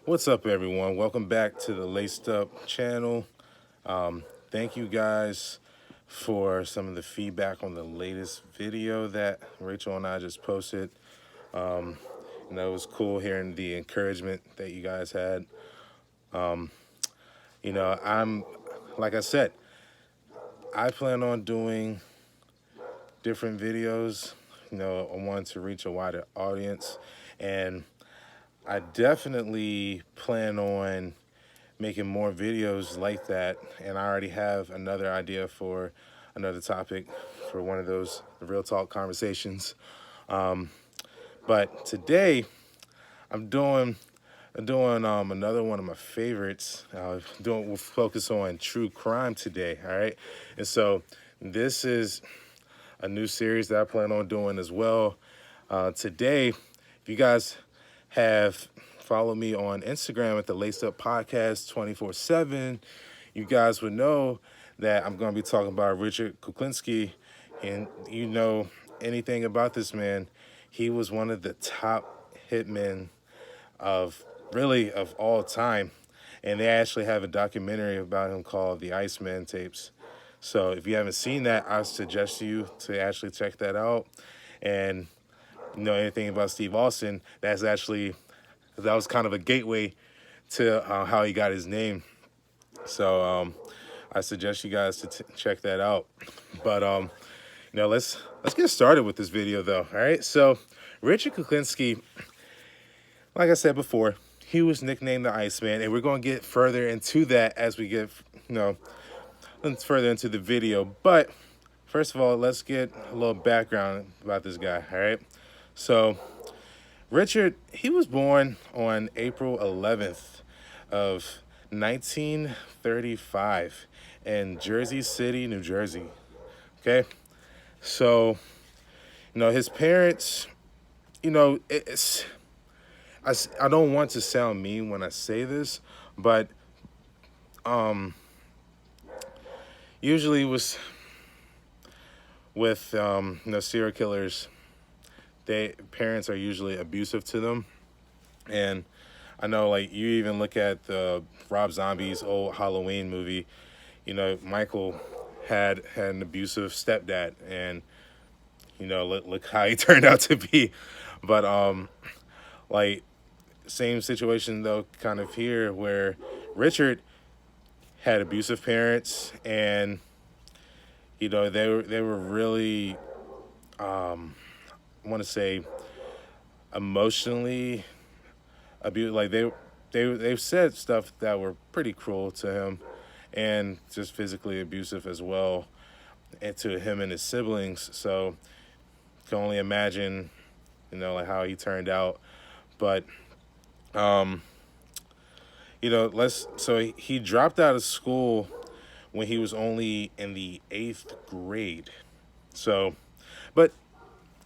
What's up, everyone? Welcome back to the Laced Up channel. Thank you guys for some of the feedback on the latest video that Rachel and I just posted. It was cool hearing the encouragement that you guys had. I'm, like I said, I plan on doing different videos. I want to reach a wider audience, and I definitely plan on making more videos like that. And I already have another idea for another topic for one of those real talk conversations. But today I'm doing another one of my favorites. We'll focus on true crime today. All right, and so this is a new series that I plan on doing as well. Today, if you guys have followed me on Instagram at the Laced Up Podcast 24/7, you guys would know that I'm going to be talking about Richard Kuklinski. And anything about this man, he was one of the top hitmen of of all time. And they actually have a documentary about him called The Iceman Tapes. So if you haven't seen that, I suggest you to actually check that out. And anything about Steve Austin, that was kind of a gateway to how he got his name. So I suggest you guys to check that out. But let's get started with this video though. All right. So Richard Kuklinski, like I said before, he was nicknamed the Iceman, and we're going to get further into that as we get further into the video. But first of all, let's get a little background about this guy. All right. So Richard, he was born on April 11th of 1935 in Jersey City, New Jersey. Okay, so his parents, it's I don't want to sound mean when I say this, but usually with serial killers, they parents are usually abusive to them. And I know, like, you even look at the Rob Zombie's old Halloween movie. Michael had an abusive stepdad, and look how he turned out to be. But like, same situation though, kind of here, where Richard had abusive parents, and they were really, I want to say, emotionally abused. Like, they said stuff that were pretty cruel to him, and just physically abusive as well, and to him and his siblings. So can only imagine, like, how he turned out. But let's so he dropped out of school when he was only in the 8th grade. So, but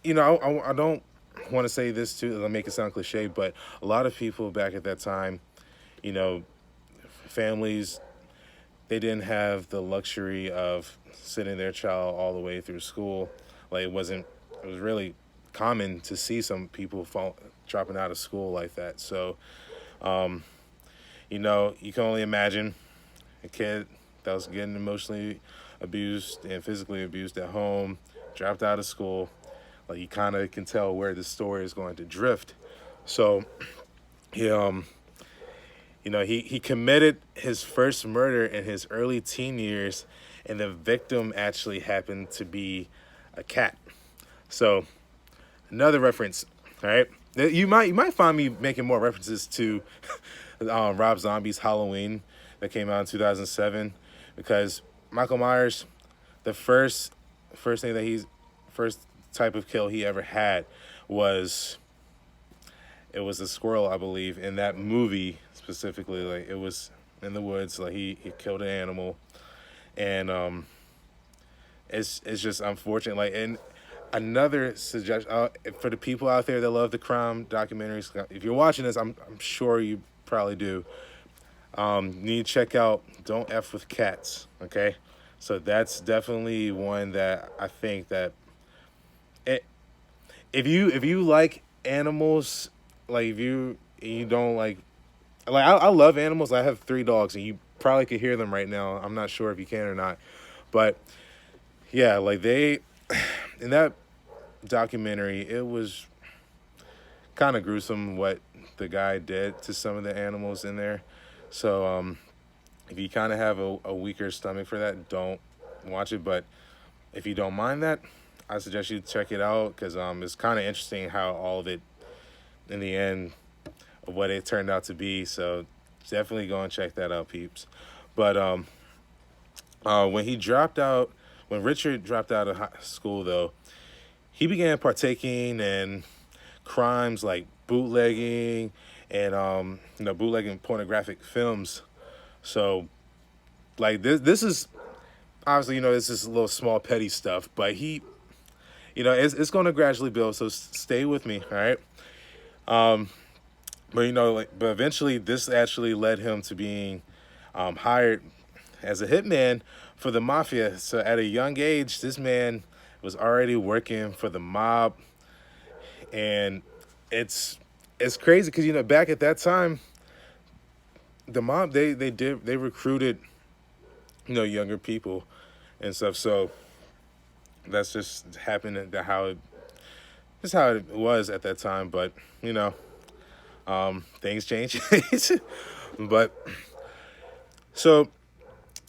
I don't want to say this to make it sound cliche, but a lot of people back at that time, you know, families, they didn't have the luxury of sending their child all the way through school. Like, it was really common to see some people dropping out of school like that. So, you can only imagine a kid that was getting emotionally abused and physically abused at home, dropped out of school. Like, you kind of can tell where the story is going to drift. So, he he committed his first murder in his early teen years, and the victim actually happened to be a cat. So, another reference, all right? You might find me making more references to Rob Zombie's Halloween that came out in 2007, because Michael Myers, the first thing that first type of kill he ever had was it was a squirrel, I believe, in that movie specifically. Like, it was in the woods. Like, he killed an animal, and it's just unfortunate. Like, and another suggestion for the people out there that love the crime documentaries. If you're watching this, I'm sure you probably do. You need to check out "Don't F with Cats." Okay, so that's definitely one that I think that it, if you like animals, like, if you don't like like I love animals. I have 3 dogs, and you probably could hear them right now. I'm not sure if you can or not, but yeah, like they in that documentary, it was kind of gruesome what the guy did to some of the animals in there. So if you kind of have a weaker stomach for that, don't watch it. But if you don't mind that, I suggest you check it out because it's kind of interesting how all of it in the end of what it turned out to be. So definitely go and check that out, peeps. But when he dropped out, when Richard dropped out of high school, though, he began partaking in crimes like bootlegging and bootlegging pornographic films. So like this is obviously this is a little small petty stuff, but he it's going to gradually build. So stay with me, all right? But but eventually this actually led him to being hired as a hitman for the mafia. So at a young age, this man was already working for the mob, and it's crazy because back at that time, the mob they recruited younger people and stuff. So that's just happened to how it was at that time. But things change. But so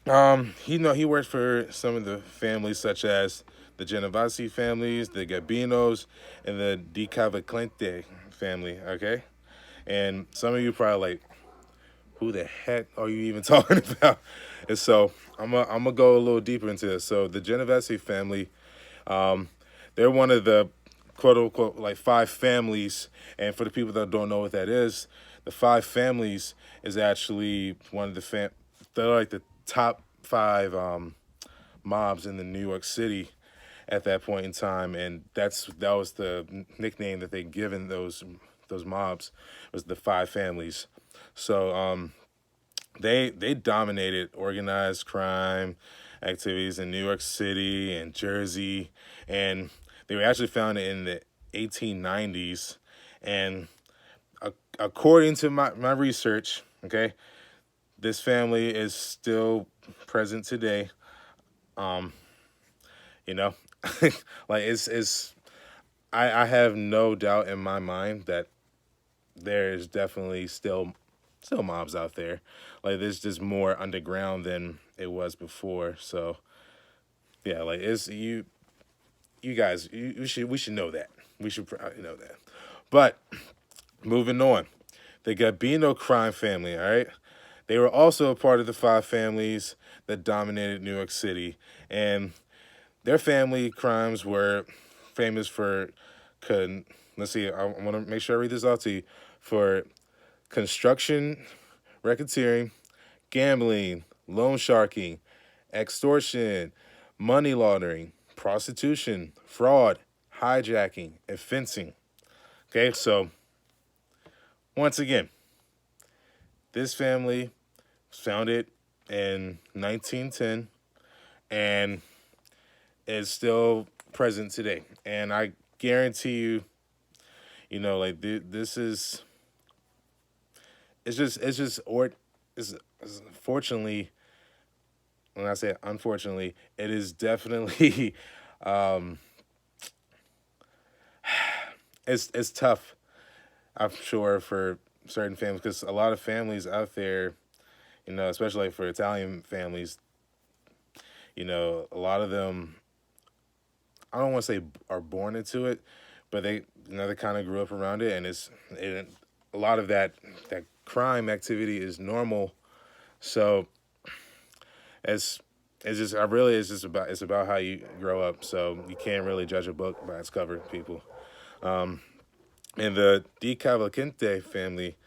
he worked for some of the families such as the Genovese families, the Gabinos, and the Di Cavalcante family. Okay, and some of you probably like, who the heck are you even talking about? And so I'm gonna go a little deeper into this. So the Genovese family, they're one of the quote unquote like 5 families. And for the people that don't know what that is, the 5 families is actually one of they're like the top 5 mobs in the New York City at that point in time, and that was the nickname that they given those mobs, was the 5 families. So they dominated organized crime activities in New York City and Jersey, and they were actually founded in the 1890s. And according to my research, okay, this family is still present today. You know, like it's I have no doubt in my mind that there is definitely still mobs out there. Like there's just more underground than it was before. So yeah, like it's you guys we should know that. We should know that. But moving on, the Gabino crime family, all right? They were also a part of the 5 families that dominated New York City, and their family crimes were famous for, let's see, I want to make sure I read this out to you, for construction, racketeering, gambling, loan sharking, extortion, money laundering, prostitution, fraud, hijacking, and fencing. Okay, so once again, this family was founded in 1910 and is still present today. And I guarantee you, like this is, it's fortunately, when I say unfortunately, it is definitely, it's tough, I'm sure, for certain families, because a lot of families out there, especially like for Italian families, a lot of them, I don't want to say are born into it, but they kind of grew up around it, and a lot of that crime activity is normal. So it's about how you grow up. So you can't really judge a book by its cover, people. And the Di Cavalcante family,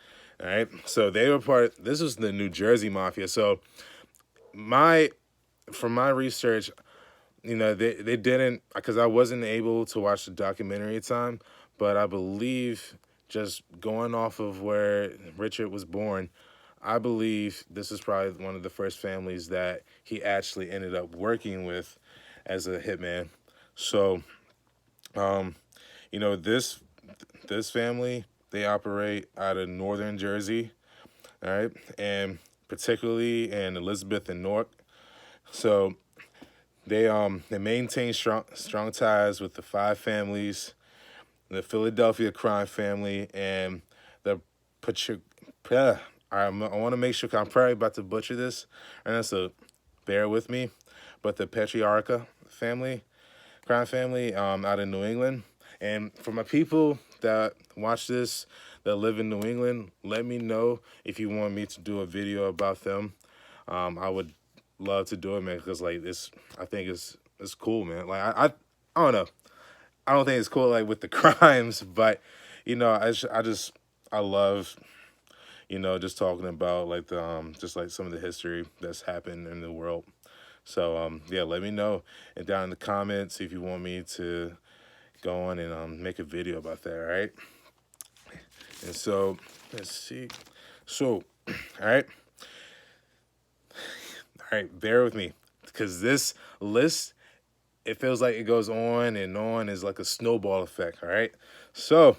all right. So they were this was the New Jersey mafia. So from my research, they didn't, because I wasn't able to watch the documentary at the time, but I believe, just going off of where Richard was born, I believe this is probably one of the first families that he actually ended up working with as a hitman. So, this family, they operate out of northern Jersey. all right, and particularly in Elizabeth and Newark. So they maintain strong ties with the five families, the Philadelphia crime family, and the Patri- I want to make sure, 'cause I'm probably about to butcher this, and so bear with me. But the Patriarcha family, crime family, out in New England. And for my people that watch this, that live in New England, let me know if you want me to do a video about them. I would love to do it, man, because like this, I think it's cool, man. Like I don't know, I don't think it's cool like with the crimes, but I love just talking about like the just like some of the history that's happened in the world. So yeah, let me know and down in the comments if you want me to go on and make a video about that. All right. And so let's see. So all right, bear with me because this list, it feels like it goes on and on, is like a snowball effect. All right. So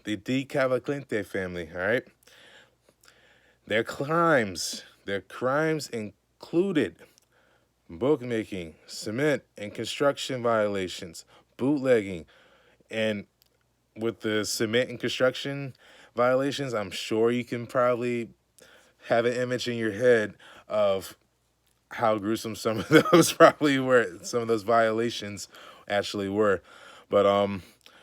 the D Cavalcante family. All right. Their crimes included bookmaking, cement and construction violations, bootlegging, and with the cement and construction violations, I'm sure you can probably have an image in your head of how gruesome some of those probably were, some of those violations actually were. But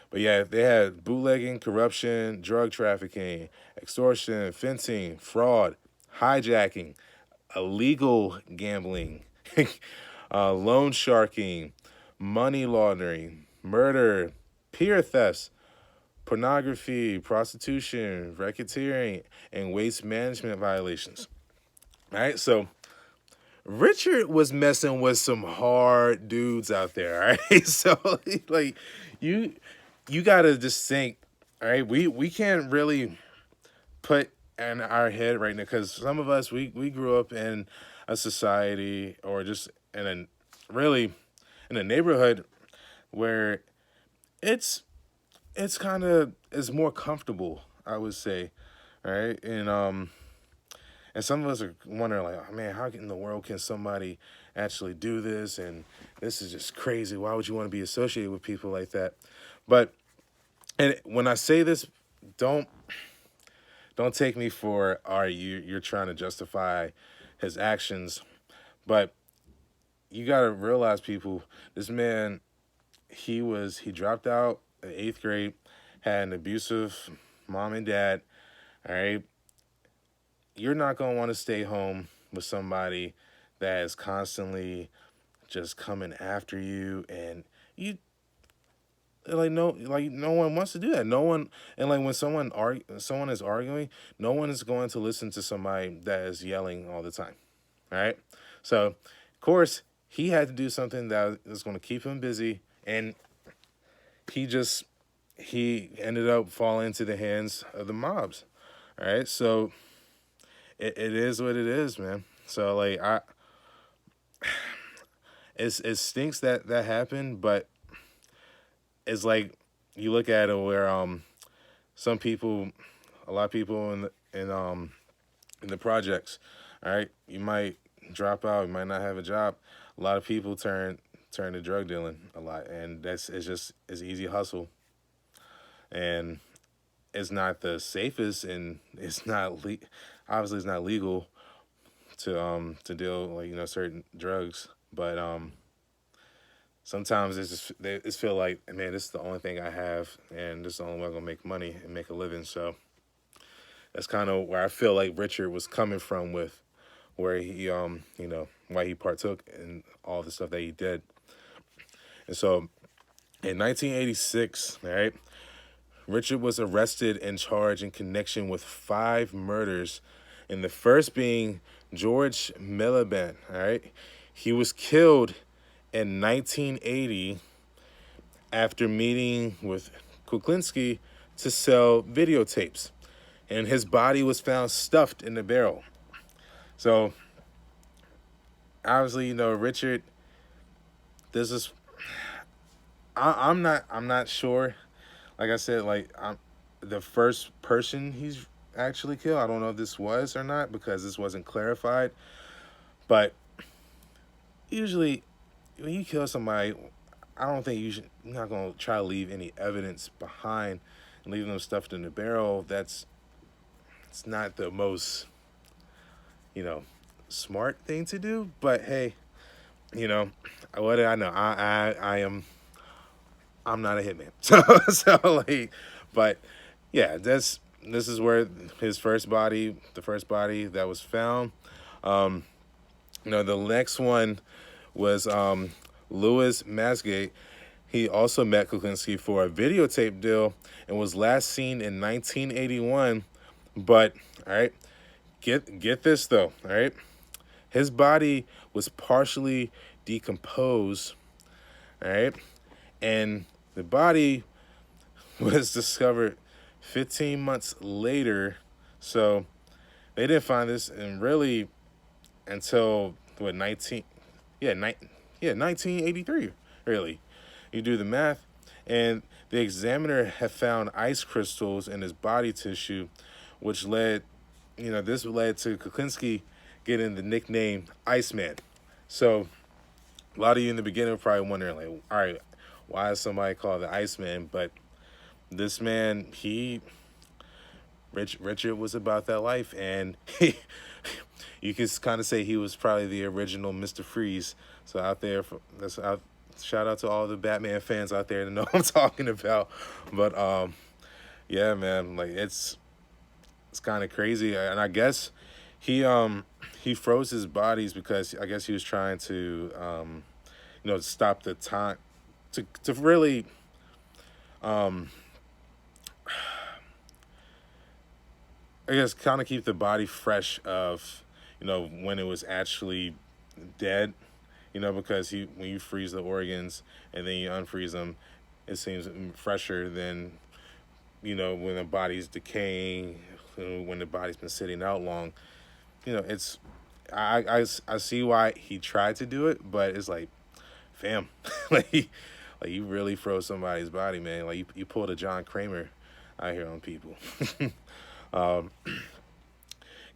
but yeah, they had bootlegging, corruption, drug trafficking, extortion, fencing, fraud, hijacking, illegal gambling, loan sharking, money laundering, murder, peer thefts, pornography, prostitution, racketeering, and waste management violations. All right, so Richard was messing with some hard dudes out there. All right, so like you you gotta just think. All right, we can't really put in our head right now because some of us we grew up in a society or just in really in a neighborhood where it's it's kind of is more comfortable, I would say. All right, and some of us are wondering like, oh man, how in the world can somebody actually do this? And this is just crazy. Why would you want to be associated with people like that? But and when I say this, don't don't take me for, all right, you're trying to justify his actions, but you got to realize, people, this man, he dropped out in 8th grade, had an abusive mom and dad. All right, you're not gonna want to stay home with somebody that is constantly just coming after you, and you like no one wants to do that. No one, and like when someone is arguing, no one is going to listen to somebody that is yelling all the time. All right, so of course he had to do something that is going to keep him busy, and he just he ended up falling into the hands of the mobs. All right, so it is what it is, man. So like it stinks that that happened, but it's like you look at it where some people, a lot of people in the projects, all right, you might drop out, you might not have a job. A lot of people turn to drug dealing a lot, and it's easy hustle, and it's not the safest, and obviously it's not legal to deal like certain drugs, but sometimes it's feel like, man, this is the only thing I have, and this is the only way I'm gonna make money and make a living. So that's kind of where I feel like Richard was coming from with where he why he partook in all the stuff that he did. And so in 1986, all right, Richard was arrested and charged in connection with 5 murders, and the first being George Miliband. All right, he was killed in 1980 after meeting with Kuklinski to sell videotapes, and his body was found stuffed in the barrel. So obviously, Richard, this is I'm not sure. Like I said, like I'm the first person he's actually kill. I don't know if this was or not because this wasn't clarified. But usually, when you kill somebody, I don't think you're not gonna try to leave any evidence behind and leave them stuffed in the barrel. It's not the most, you know, smart thing to do. But hey, you know, what do I know? I'm not a hitman. So like, but yeah, this is where the first body that was found. Um, the next one was Louis Masgate. He also met Kuklinski for a videotape deal and was last seen in 1981. But all right, get this though. All right, his body was partially decomposed. All right, and the body was discovered 15 months later. So they didn't find this and really until what 1983 really. You do the math, and the examiner had found ice crystals in his body tissue, which this led to Kuklinski getting the nickname Iceman. So a lot of you in the beginning were probably wondering, like, all right, why is somebody called the Iceman? But this man, Richard was about that life, and you can kind of say he was probably the original Mr. Freeze. So shout out to all the Batman fans out there to know what I'm talking about. But yeah, man, like it's kind of crazy, and I guess he froze his bodies because I guess he was trying to stop the time to really I guess kind of keep the body fresh of when it was actually dead, because when you freeze the organs and then you unfreeze them, it seems fresher than when the body's decaying, when the body's been sitting out long. It's I see why he tried to do it, but it's like, fam, like you really froze somebody's body, man. Like you pulled a John Kramer out here on people.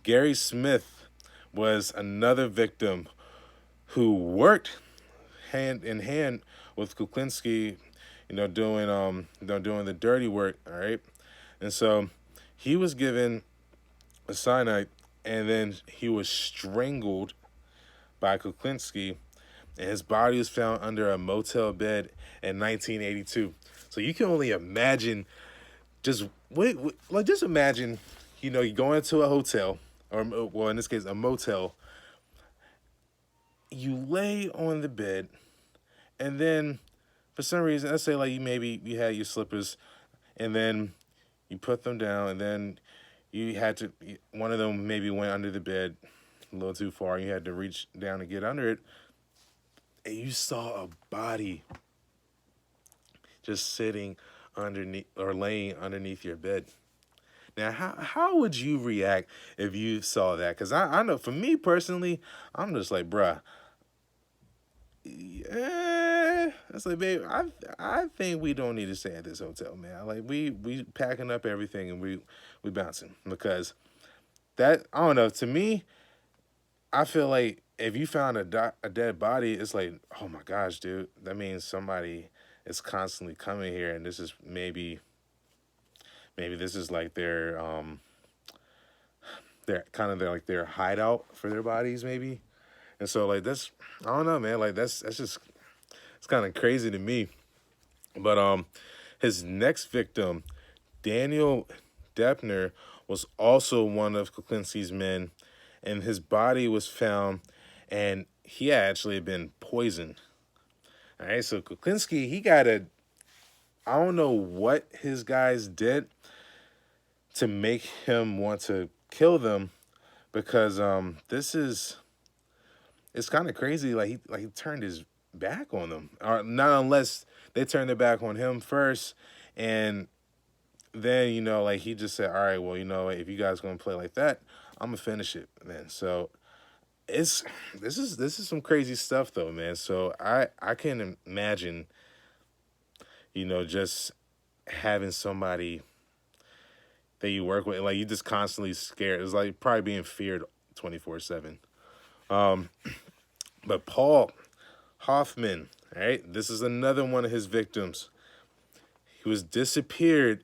Gary Smith was another victim who worked hand in hand with Kuklinski, doing the dirty work. All right, and so he was given a cyanide, and then he was strangled by Kuklinski, and his body was found under a motel bed in 1982. So you can only imagine. Just imagine, you go into a hotel, or well, in this case, a motel. You lay on the bed, and then for some reason, let's say like you had your slippers, and then you put them down, and then one of them maybe went under the bed a little too far. You had to reach down to get under it, and you saw a body just sitting underneath or laying underneath your bed. Now, how would you react if you saw that? Because I know for me personally, I'm just like, bruh, yeah. It's like, babe, I think we don't need to stay at this hotel, man. Like we packing up everything and we bouncing, because that, I don't know, to me, I feel like if you found a dead body, it's like, oh my gosh, dude, that means somebody is constantly coming here, and this is maybe this is like their their hideout for their bodies, maybe. And so like that's, I don't know, man, like that's just, it's kind of crazy to me. But his next victim, Daniel Deppner, was also one of Kuklinski's men, and his body was found, and he had actually been poisoned. All right, so Kuklinski, I don't know what his guys did to make him want to kill them, because it's kind of crazy. Like he turned his back on them, or not unless they turned their back on him first, and then like he just said, all right, well, if you guys gonna play like that, I'm gonna finish it then. So this is some crazy stuff though, man. So I can imagine, just having somebody, that you work with. Like, you just constantly scared. It's like probably being feared 24/7. But Paul Hoffman, all right, this is another one of his victims. He was disappeared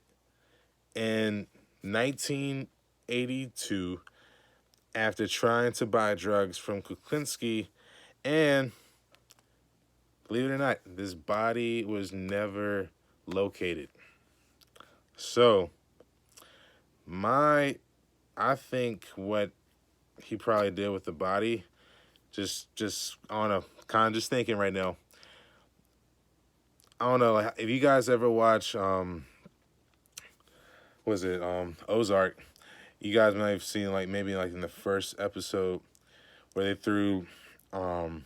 in 1982 after trying to buy drugs from Kuklinski, and believe it or not, this body was never located. So, I think what he probably did with the body, just I don't know, kind of just thinking right now. I don't know, like, if you guys ever watch was it Ozark, you guys might have seen, like, maybe like in the first episode where they threw one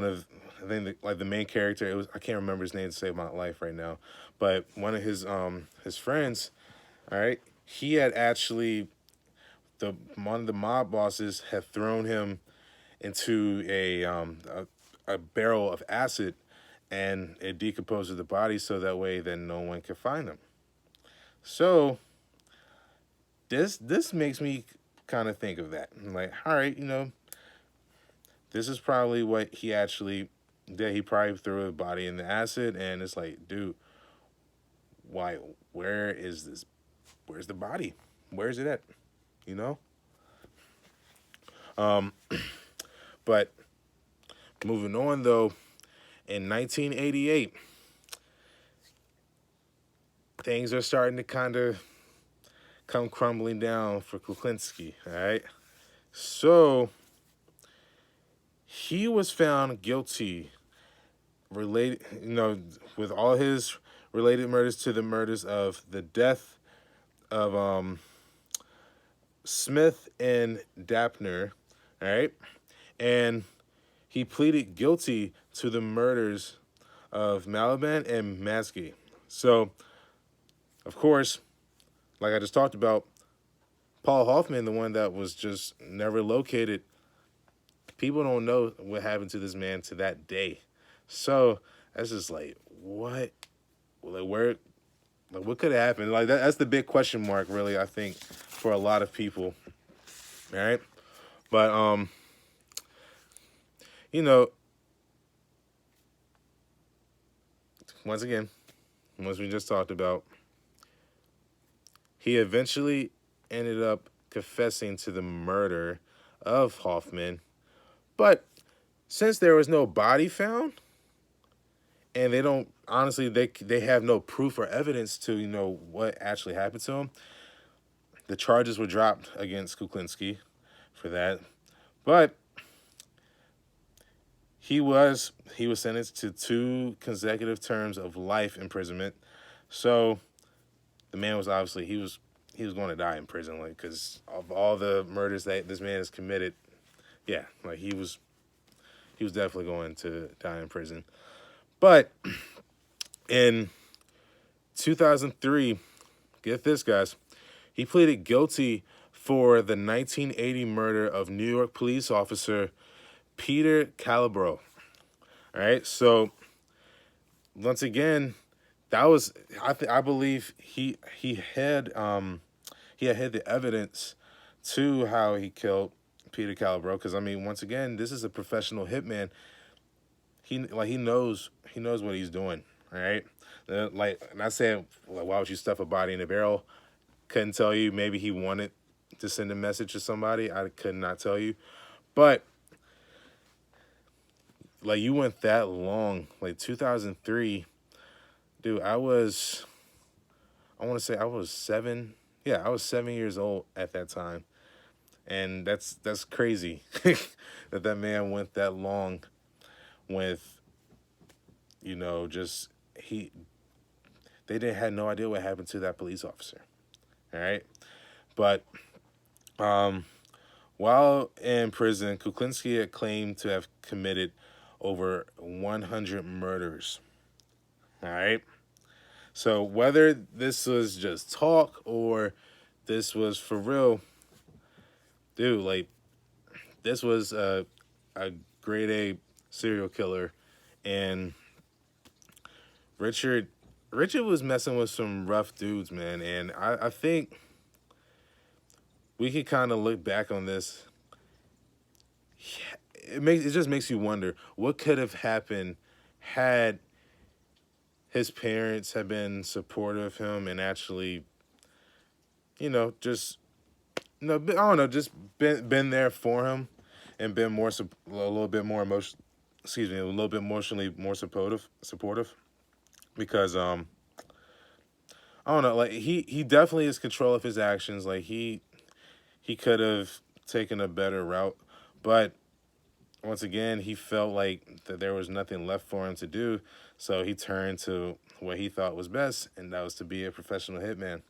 of, I think like the main character, it was, I can't remember his name to save my life right now, but one of his friends, all right, he had actually, one of the mob bosses had thrown him into a barrel of acid, and it decomposes the body so that way then no one could find him. So this makes me kind of think of that. I'm like, all right, this is probably what he actually did. He probably threw a body in the acid, and it's like, dude, why? Where is this? Where's the body? Where's it at? You know. But moving on though, in 1988, things are starting to kind of come crumbling down for Kuklinski. All right, so he was found guilty, related, with all his related murders to the murders of the death of Smith and Dapner. All right, and he pleaded guilty to the murders of Malaban and Maskey. So, of course, like I just talked about, Paul Hoffman, the one that was just never located, people don't know what happened to this man to that day. So that's just like, what? Like, where? Like, what could have happened? Like, that's the big question mark, really, I think, for a lot of people. All right? But, once again, once we just talked about, he eventually ended up confessing to the murder of Hoffman. But since there was no body found, and they don't, honestly, they have no proof or evidence to, what actually happened to him, the charges were dropped against Kuklinski for that. But he was sentenced to 2 consecutive terms of life imprisonment. So the man was obviously, he was going to die in prison, like, because of all the murders that this man has committed. Yeah, like, he was definitely going to die in prison. But in 2003, get this, guys, he pleaded guilty for the 1980 murder of New York police officer Peter Calabro. All right, so once again, that was, I believe he had the evidence to how he killed Peter Calabro, because I mean, once again, this is a professional hitman. He knows what he's doing. All right, like, not saying, like, why would you stuff a body in a barrel? Couldn't tell you. Maybe he wanted to send a message to somebody. I could not tell you, but like, you went that long, like 2003, dude. I want to say I was 7. Yeah, I was 7 years old at that time, and that's crazy that man went that long with, just they didn't had no idea what happened to that police officer. All right, but while in prison, Kuklinski had claimed to have committed over 100 murders. All right, so whether this was just talk or this was for real, dude, like, this was a grade A serial killer, and Richard Richard was messing with some rough dudes, man, and I think we could kind of look back on this. It just makes you wonder what could have happened had his parents had been supportive of him and actually, just I don't know, just been there for him and been a little bit more a little bit emotionally more supportive because I don't know, like he definitely has control of his actions. Like he could have taken a better route, but once again, he felt like that there was nothing left for him to do, so he turned to what he thought was best, and that was to be a professional hitman.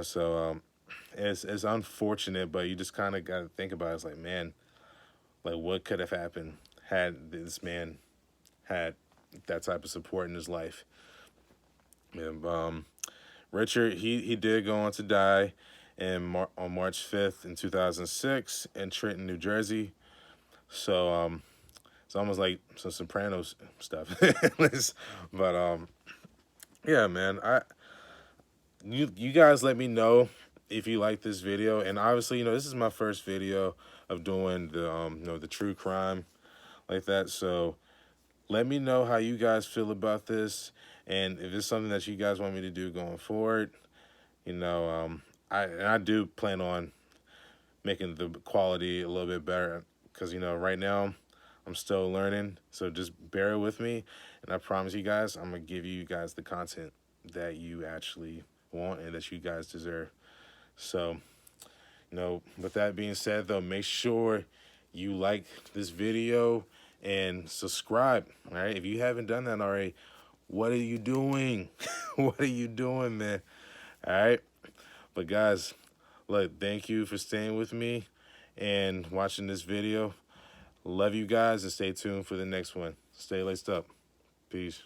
So it's unfortunate, but you just kind of got to think about it. It's like, man, like what could have happened had this man had that type of support in his life. And Richard, he did go on to die on March 5th in 2006 in Trenton, New Jersey. So it's almost like some Sopranos stuff. But yeah, man, you guys let me know if you like this video, and obviously, this is my first video of doing the true crime like that. So let me know how you guys feel about this, and if it's something that you guys want me to do going forward. I do plan on making the quality a little bit better because right now I'm still learning. So just bear with me, and I promise you guys I'm gonna give you guys the content that you actually want and that you guys deserve. So with that being said, though, make sure you like this video and subscribe. All right, if you haven't done that already, what are you doing? What are you doing, man? All right, but guys, look, thank you for staying with me and watching this video. Love you guys, and stay tuned for the next one. Stay laced up. Peace.